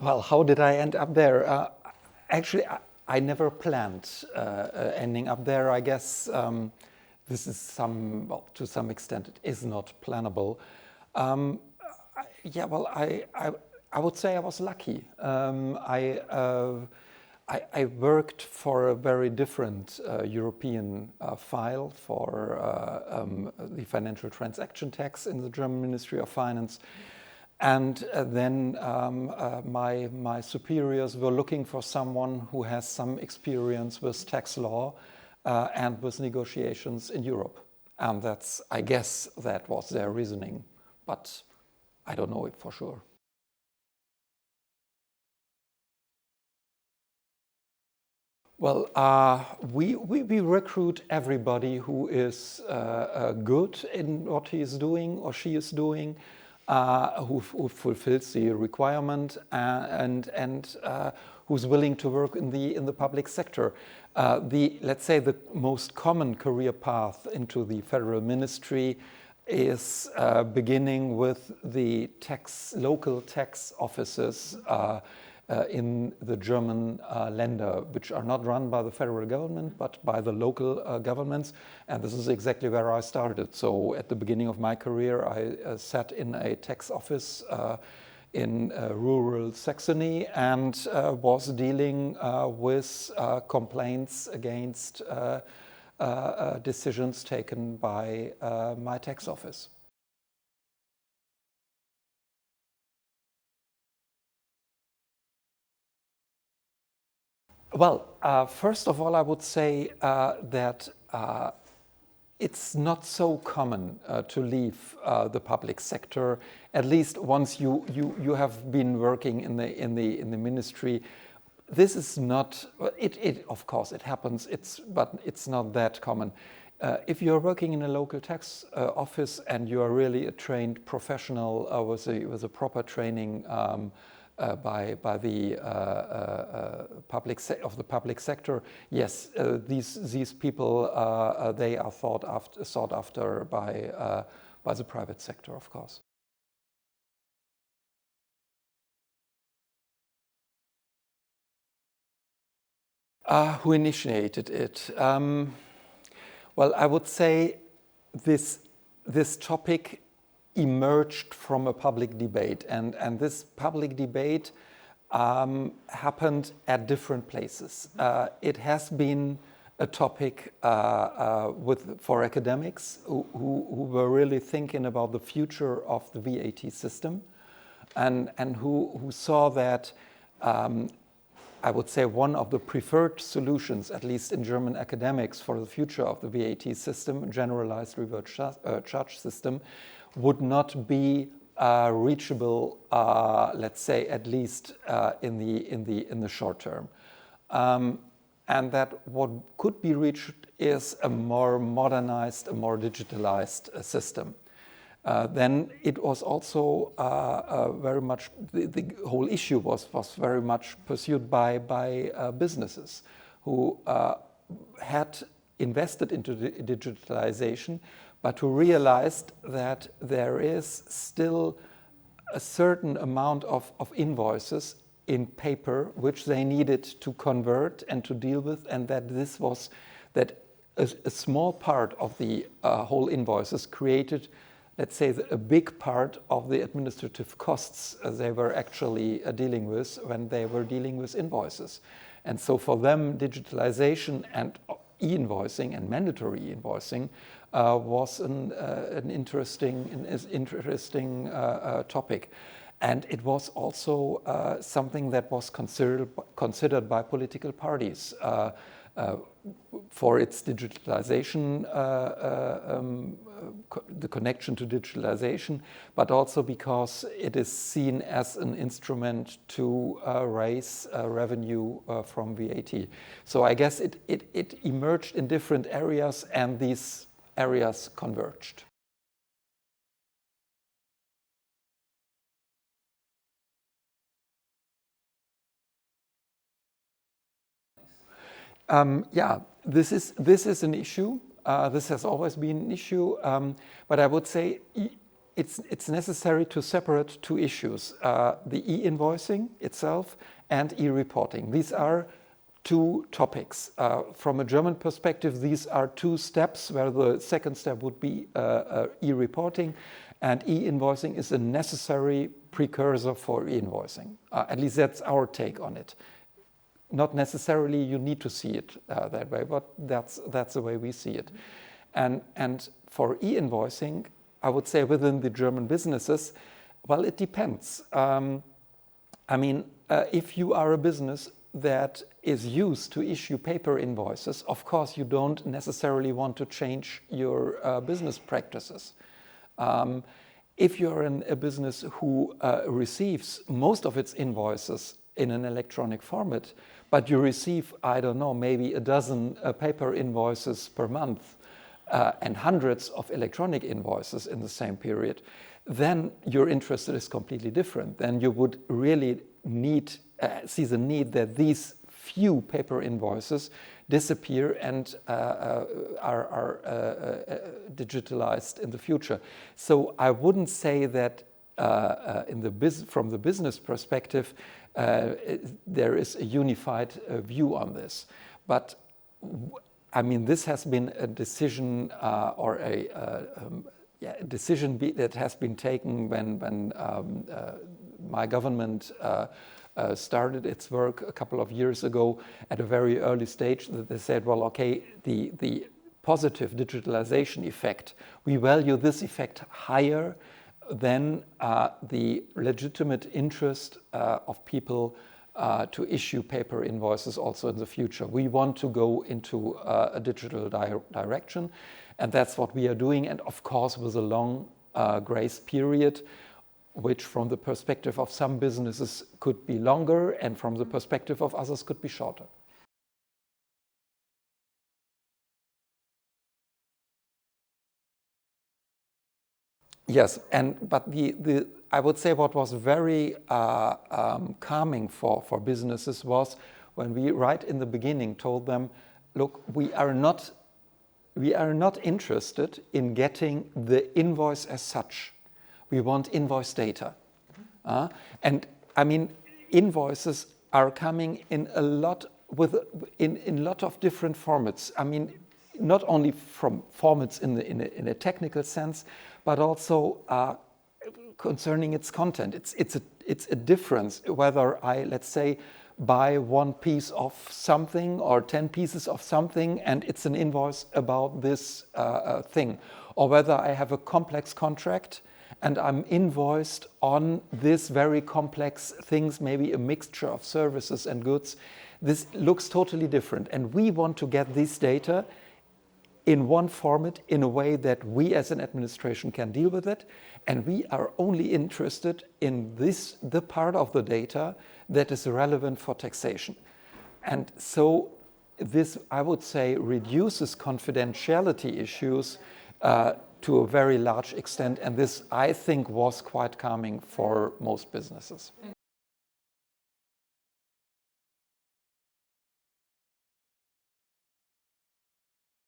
Well, how did I end up there? Actually, I never planned ending up there. I guess this is to some extent, it is not plannable. Yeah, well, I would say I was lucky. I worked for a very different European file for the financial transaction tax in the German Ministry of Finance. And then my superiors were looking for someone who has some experience with tax law and with negotiations in Europe. And I guess that was their reasoning, but I don't know it for sure. Well, we recruit everybody who is good in what he is doing or she is doing, who fulfills the requirement and who's willing to work in the public sector. Let's say the most common career path into the federal ministry is beginning with the local tax offices in the German Länder, which are not run by the federal government, but by the local governments. And this is exactly where I started. So at the beginning of my career, I sat in a tax office in rural Saxony and was dealing with complaints against decisions taken by my tax office. Well, first of all, I would say that it's not so common to leave the public sector, at least once you have been working in the ministry. This is not, of course it happens, but it's not that common. If you're working in a local tax office and you are really a trained professional with a proper training by the public sector, yes, these people they are sought after by the private sector, of course. Who initiated it? Well, I would say this topic emerged from a public debate, and this public debate happened at different places. It has been a topic for academics who were really thinking about the future of the VAT system, and who saw that I would say one of the preferred solutions, at least in German academics, for the future of the VAT system, generalized reverse charge system, would not be reachable, let's say, at least in the short term, and that what could be reached is a more modernized, a more digitalized system. Then it was also very much, the whole issue was very much pursued by businesses who had invested into the digitalization, but who realized that there is still a certain amount of invoices in paper which they needed to convert and to deal with, and that a small part of the whole invoices created, let's say, a big part of the administrative costs they were actually dealing with when they were dealing with invoices. And so for them, digitalization and e-invoicing and mandatory e-invoicing was an interesting topic. And it was also something that was considered by political parties for its digitalization, the connection to digitalization, but also because it is seen as an instrument to raise revenue from VAT. So I guess it emerged in different areas, and these areas converged. Yeah, this is an issue. This has always been an issue, but I would say it's necessary to separate two issues, the e-invoicing itself and e-reporting. These are two topics. From a German perspective, these are two steps where the second step would be e-reporting, and e-invoicing is a necessary precursor for e-invoicing. At least that's our take on it. Not necessarily you need to see it that way, but that's the way we see it. And for e-invoicing, I would say within the German businesses, well, it depends. If you are a business that is used to issue paper invoices, of course you don't necessarily want to change your business practices. If you're in a business who receives most of its invoices in an electronic format, but you receive, I don't know, maybe a dozen paper invoices per month and hundreds of electronic invoices in the same period, then your interest is completely different. Then you would really see the need that these few paper invoices disappear and are digitalized in the future. So I wouldn't say that from the business perspective, there is a unified view on this. But this has been a decision that has been taken when my government started its work a couple of years ago at a very early stage, that they said, well, okay, the positive digitalization effect, we value this effect higher than the legitimate interest of people to issue paper invoices also in the future. We want to go into a digital direction, and that's what we are doing, and of course with a long grace period, which from the perspective of some businesses could be longer and from the perspective of others could be shorter. Yes, but I would say what was very calming for businesses was when we right in the beginning told them, look, we are not interested in getting the invoice as such. We want invoice data. Invoices are coming in a lot of different formats. Not only from formats in a technical sense, but also concerning its content. It's a difference whether I, let's say, buy one piece of something or 10 pieces of something and it's an invoice about this thing, or whether I have a complex contract and I'm invoiced on this very complex things, maybe a mixture of services and goods. This looks totally different, and we want to get this data in one format in a way that we as an administration can deal with it, and we are only interested in the part of the data that is relevant for taxation. And so this, I would say, reduces confidentiality issues to a very large extent, and this, I think, was quite calming for most businesses.